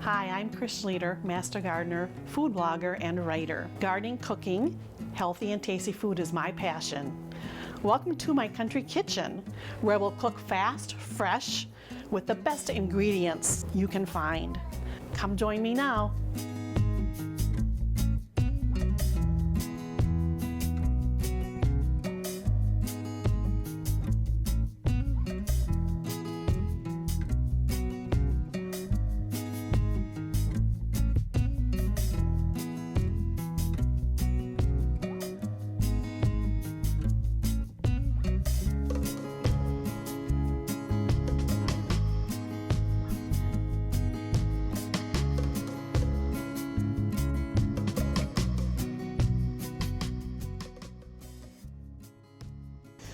Hi, I'm Chris Schleter, Master Gardener, food blogger, and writer. Gardening, cooking, healthy and tasty food is my passion. Welcome to my country kitchen, where we'll cook fast, fresh, with the best ingredients you can find. Come join me now.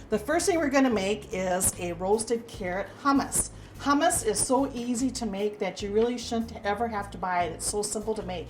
The first thing we're going to make is a roasted carrot hummus. Hummus is so easy to make that you really shouldn't ever have to buy it. It's so simple to make.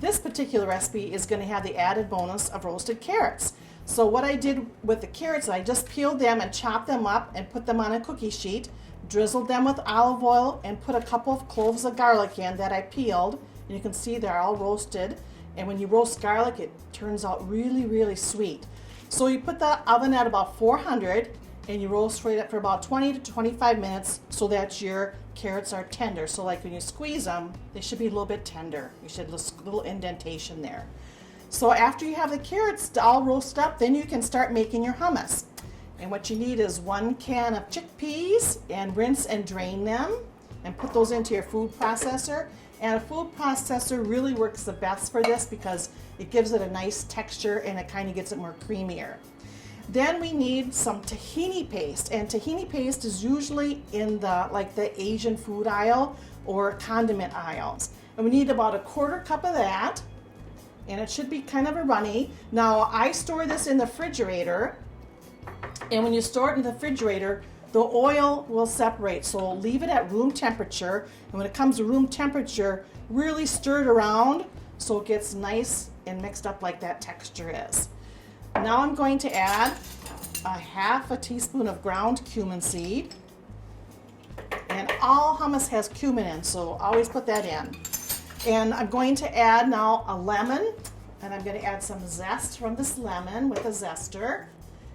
This particular recipe is going to have the added bonus of roasted carrots. So what I did with the carrots, I just peeled them and chopped them up and put them on a cookie sheet, drizzled them with olive oil, and put a couple of cloves of garlic in that I peeled. And you can see they're all roasted. And when you roast garlic, it turns out really, really sweet. So you put the oven at about 400 and you roast it for about 20 to 25 minutes so that your carrots are tender. So like when you squeeze them, they should be a little bit tender. You should have a little indentation there. So after you have the carrots all roasted up, then you can start making your hummus. And what you need is 1 can of chickpeas, and rinse and drain them and put those into your food processor. And a food processor really works the best for this because it gives it a nice texture and it kind of gets it more creamier. Then we need some tahini paste, and tahini paste is usually in the Asian food aisle or condiment aisles. And we need about 1/4 cup of that, and it should be kind of a runny. Now I store this in the refrigerator, and when you store it in the refrigerator, the oil will separate, so leave it at room temperature. And when it comes to room temperature, really stir it around so it gets nice and mixed up like that texture is. Now I'm going to add 1/2 teaspoon of ground cumin seed. And all hummus has cumin in, so always put that in. And I'm going to add now a lemon, and I'm going to add some zest from this lemon with a zester.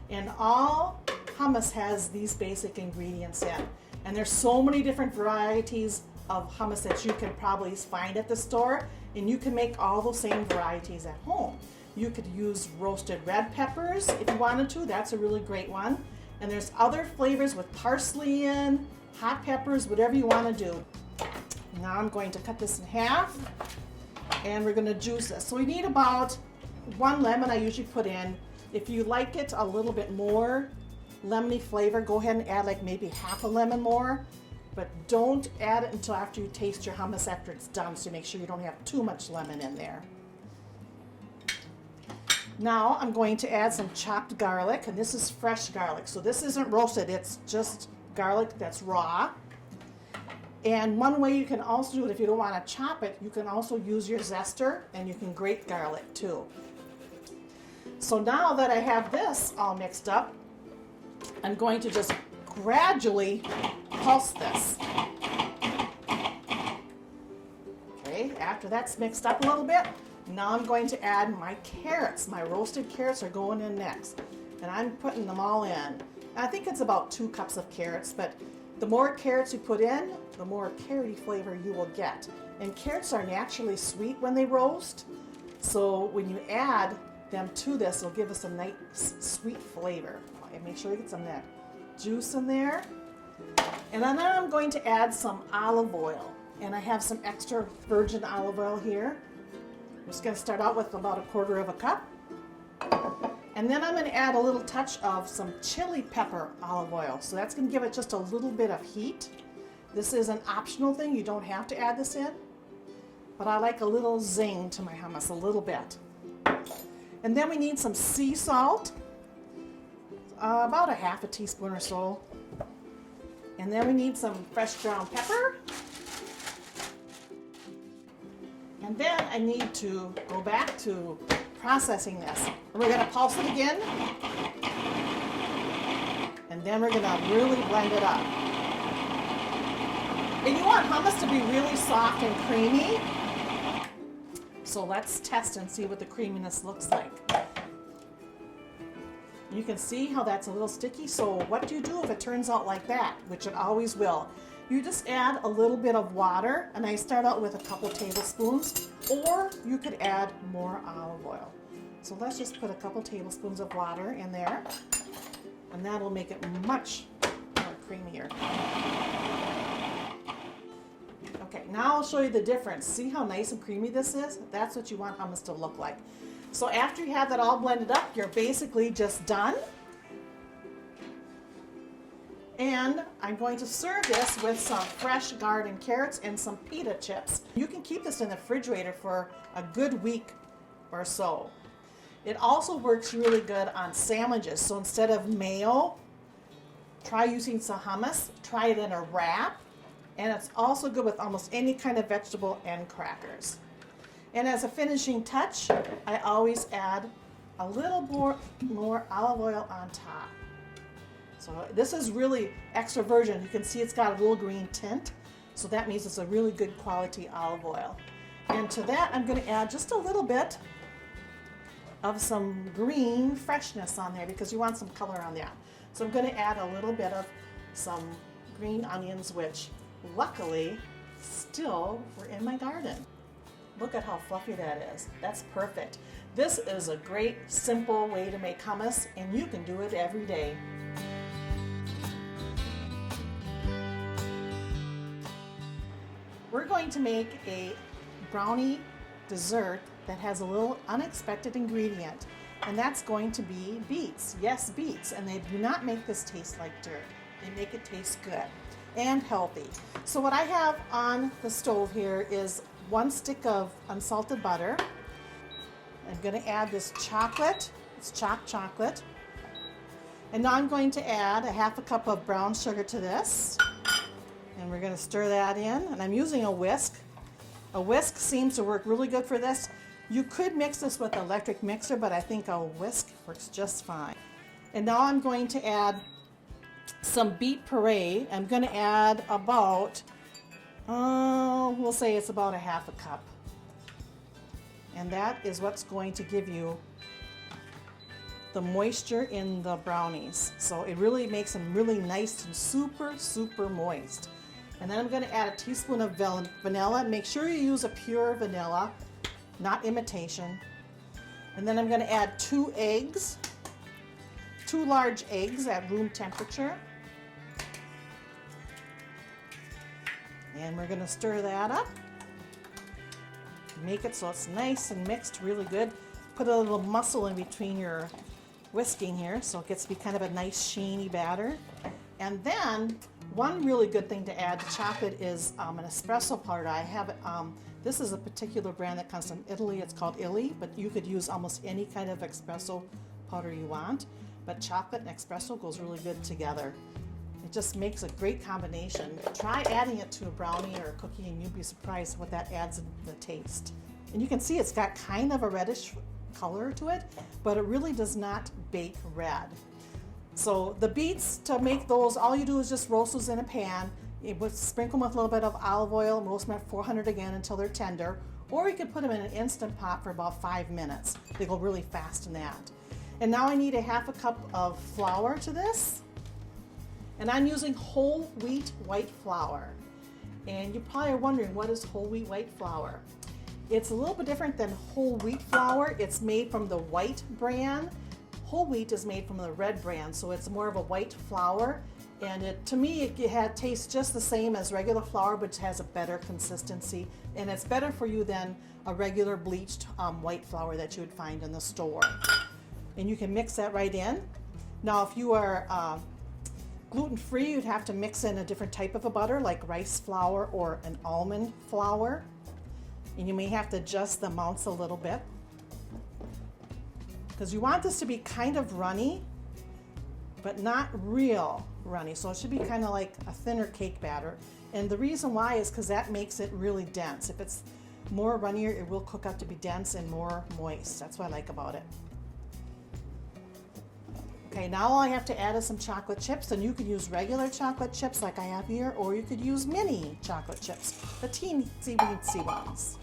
And all hummus has these basic ingredients in. And there's so many different varieties of hummus that you can probably find at the store, and you can make all those same varieties at home. You could use roasted red peppers if you wanted to. That's a really great one. And there's other flavors with parsley in, hot peppers, whatever you want to do. Now I'm going to cut this in half, and we're going to juice this. So we need about 1 lemon I usually put in. If you like it a little bit more lemony flavor, go ahead and add like maybe 1/2 lemon more, but don't add it until after you taste your hummus after it's done, so make sure you don't have too much lemon in there. Now I'm going to add some chopped garlic, and this is fresh garlic, so this isn't roasted, it's just garlic that's raw. And one way you can also do it, if you don't want to chop it, you can also use your zester, and you can grate garlic too. So now that I have this all mixed up, I'm going to just gradually pulse this. Okay, after that's mixed up a little bit, now I'm going to add my carrots. My roasted carrots are going in next, and I'm putting them all in. I think it's about 2 cups of carrots, but the more carrots you put in, the more carroty flavor you will get. And carrots are naturally sweet when they roast, so when you add them to this, it'll give us a nice sweet flavor. And make sure you get some of that juice in there. And then I'm going to add some olive oil, and I have some extra virgin olive oil here. I'm just going to start out with about 1/4 cup. And then I'm going to add a little touch of some chili pepper olive oil. So that's going to give it just a little bit of heat. This is an optional thing. You don't have to add this in. But I like a little zing to my hummus, a little bit. And then we need some sea salt. About 1/2 teaspoon or so. And then we need some fresh ground pepper. And then I need to go back to processing this. We're going to pulse it again. And then we're going to really blend it up. And you want hummus to be really soft and creamy. So let's test and see what the creaminess looks like. You can see how that's a little sticky. So what do you do if it turns out like that, which it always will? You just add a little bit of water, and I start out with a couple tablespoons, or you could add more olive oil. So let's just put a couple tablespoons of water in there, and that'll make it much more creamier. Okay, now I'll show you the difference. See how nice and creamy this is? That's what you want hummus to look like. So after you have that all blended up, you're basically just done. And I'm going to serve this with some fresh garden carrots and some pita chips. You can keep this in the refrigerator for a good week or so. It also works really good on sandwiches. So instead of mayo, try using some hummus. Try it in a wrap. And it's also good with almost any kind of vegetable and crackers. And as a finishing touch, I always add a little more olive oil on top. So this is really extra virgin. You can see it's got a little green tint. So that means it's a really good quality olive oil. And to that, I'm going to add just a little bit of some green freshness on there because you want some color on that. So I'm going to add a little bit of some green onions, which luckily still were in my garden. Look at how fluffy that is. That's perfect. This is a great, simple way to make hummus, and you can do it every day. We're going to make a brownie dessert that has a little unexpected ingredient, and that's going to be beets. Yes, beets, and they do not make this taste like dirt. They make it taste good and healthy. So what I have on the stove here is 1 stick of unsalted butter. I'm going to add this chocolate. It's chopped chocolate. And now I'm going to add a 1/2 cup of brown sugar to this. And we're going to stir that in. And I'm using a whisk. A whisk seems to work really good for this. You could mix this with an electric mixer, but I think a whisk works just fine. And now I'm going to add some beet puree. I'm going to add about, we'll say it's about a 1/2 cup. And that is what's going to give you the moisture in the brownies. So it really makes them really nice and super, super moist. And then I'm going to add a teaspoon of vanilla. Make sure you use a pure vanilla, not imitation. And then I'm going to add 2 eggs, 2 large eggs at room temperature. And we're going to stir that up. Make it so it's nice and mixed really good. Put a little muscle in between your whisking here so it gets to be kind of a nice sheeny batter. And then one really good thing to add to chocolate is an espresso powder. I have this is a particular brand that comes from Italy. It's called Illy, but you could use almost any kind of espresso powder you want. But chocolate and espresso goes really good together. It just makes a great combination. Try adding it to a brownie or a cookie and you'd be surprised what that adds in the taste. And you can see it's got kind of a reddish color to it, but it really does not bake red. So the beets, to make those, all you do is just roast those in a pan. You would sprinkle them with a little bit of olive oil and roast them at 400 again until they're tender. Or you could put them in an Instant Pot for about 5 minutes. They go really fast in that. And now I need a 1/2 cup of flour to this. And I'm using whole wheat white flour. And you probably are wondering, what is whole wheat white flour? It's a little bit different than whole wheat flour. It's made from the white brand. Whole wheat is made from the red brand, so it's more of a white flour. And to me, it tastes just the same as regular flour, but it has a better consistency. And it's better for you than a regular bleached white flour that you would find in the store. And you can mix that right in. Now, if you are gluten-free, you'd have to mix in a different type of a butter, like rice flour or an almond flour. And you may have to adjust the amounts a little bit, because you want this to be kind of runny, but not real runny. So it should be kind of like a thinner cake batter. And the reason why is because that makes it really dense. If it's more runnier, it will cook up to be dense and more moist. That's what I like about it. Okay, now all I have to add is some chocolate chips, and you could use regular chocolate chips like I have here, or you could use mini chocolate chips, the teensy-weensy ones.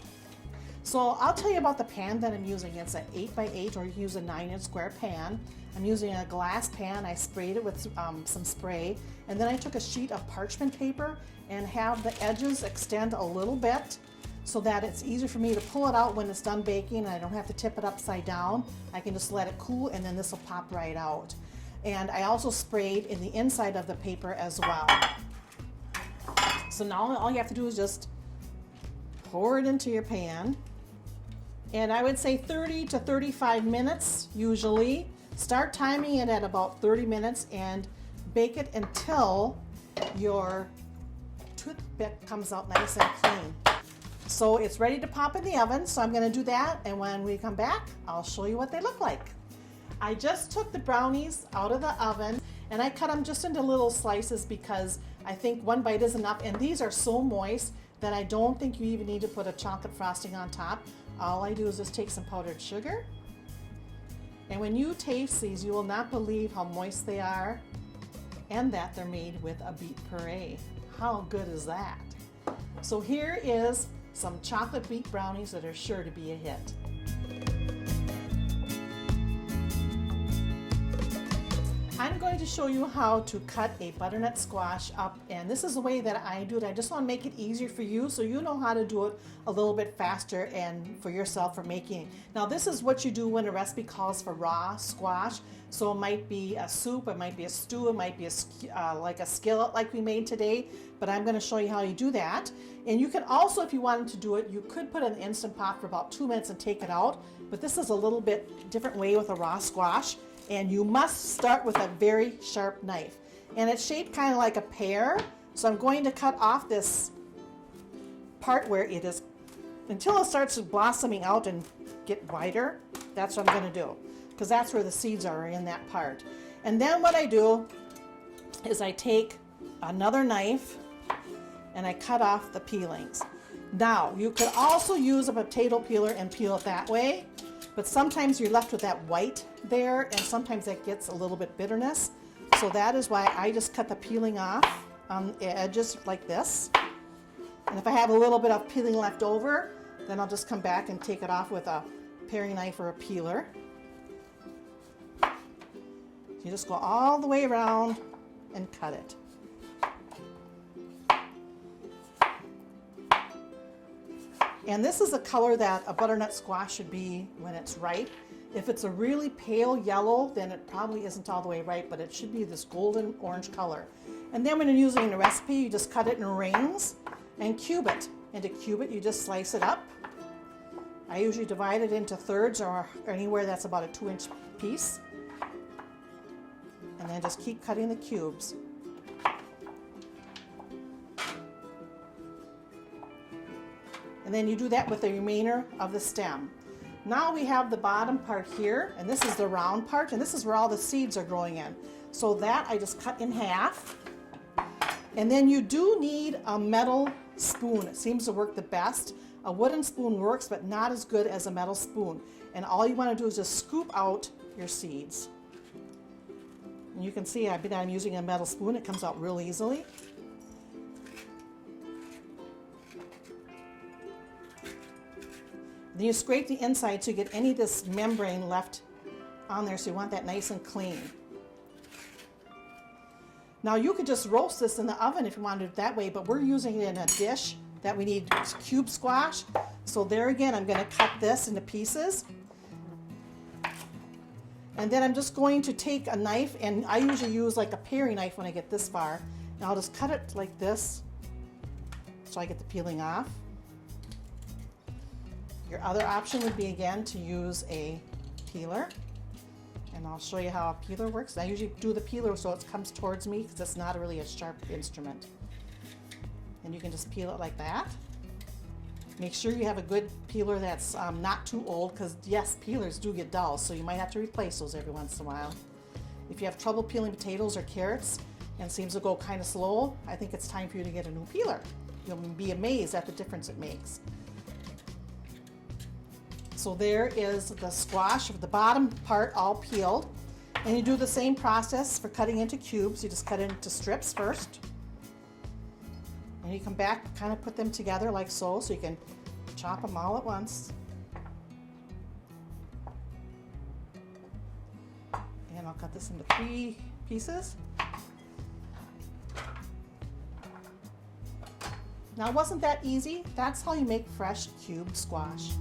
So I'll tell you about the pan that I'm using. It's an 8x8, or you can use a 9-inch square pan. I'm using a glass pan. I sprayed it with some spray, and then I took a sheet of parchment paper and have the edges extend a little bit so that it's easier for me to pull it out when it's done baking, and I don't have to tip it upside down. I can just let it cool, and then this will pop right out. And I also sprayed in the inside of the paper as well. So now all you have to do is just pour it into your pan. And I would say 30 to 35 minutes usually. Start timing it at about 30 minutes and bake it until your toothpick comes out nice and clean. So it's ready to pop in the oven, so I'm going to do that, and when we come back, I'll show you what they look like. I just took the brownies out of the oven, and I cut them just into little slices because I think one bite is enough, and these are so moist that I don't think you even need to put a chocolate frosting on top. All I do is just take some powdered sugar, and when you taste these, you will not believe how moist they are and that they're made with a beet puree. How good is that? So here is some chocolate beet brownies that are sure to be a hit. I'm going to show you how to cut a butternut squash up, and this is the way that I do it. I just want to make it easier for you so you know how to do it a little bit faster and for yourself for making. Now this is what you do when a recipe calls for raw squash. So it might be a soup, it might be a stew, it might be like a skillet like we made today, but I'm going to show you how you do that. And you can also, if you wanted to do it, you could put it in the Instant Pot for about 2 minutes and take it out, but this is a little bit different way with a raw squash. And you must start with a very sharp knife. And it's shaped kind of like a pear. So I'm going to cut off this part where it is, until it starts blossoming out and get wider. That's what I'm going to do, because that's where the seeds are, in that part. And then what I do is I take another knife and I cut off the peelings. Now, you could also use a potato peeler and peel it that way. But sometimes you're left with that white there, and sometimes that gets a little bit bitterness. So that is why I just cut the peeling off on the edges like this. And if I have a little bit of peeling left over, then I'll just come back and take it off with a paring knife or a peeler. You just go all the way around and cut it. And this is the color that a butternut squash should be when it's ripe. If it's a really pale yellow, then it probably isn't all the way ripe, but it should be this golden orange color. And then when you're using the recipe, you just cut it in rings and cube it. And to cube it, you just slice it up. I usually divide it into thirds, or anywhere that's about a 2-inch piece. And then just keep cutting the cubes. And then you do that with the remainder of the stem. Now we have the bottom part here, and this is the round part, and this is where all the seeds are growing in. So that I just cut in half. And then you do need a metal spoon. It seems to work the best. A wooden spoon works, but not as good as a metal spoon. And all you want to do is just scoop out your seeds. And you can see I'm using a metal spoon. It comes out real easily. Then you scrape the inside to get any of this membrane left on there, so you want that nice and clean. Now you could just roast this in the oven if you wanted it that way, but we're using it in a dish that we need cube squash. So there again, I'm going to cut this into pieces. And then I'm just going to take a knife, and I usually use like a paring knife when I get this far. And I'll just cut it like this so I get the peeling off. Your other option would be, again, to use a peeler. And I'll show you how a peeler works. I usually do the peeler so it comes towards me because it's not really a sharp instrument. And you can just peel it like that. Make sure you have a good peeler that's not too old, because yes, peelers do get dull, so you might have to replace those every once in a while. If you have trouble peeling potatoes or carrots and it seems to go kind of slow, I think it's time for you to get a new peeler. You'll be amazed at the difference it makes. So there is the squash, the bottom part all peeled. And you do the same process for cutting into cubes. You just cut into strips first. And you come back, kind of put them together like so you can chop them all at once. And I'll cut this into 3 pieces. Now, it wasn't that easy. That's how you make fresh cubed squash.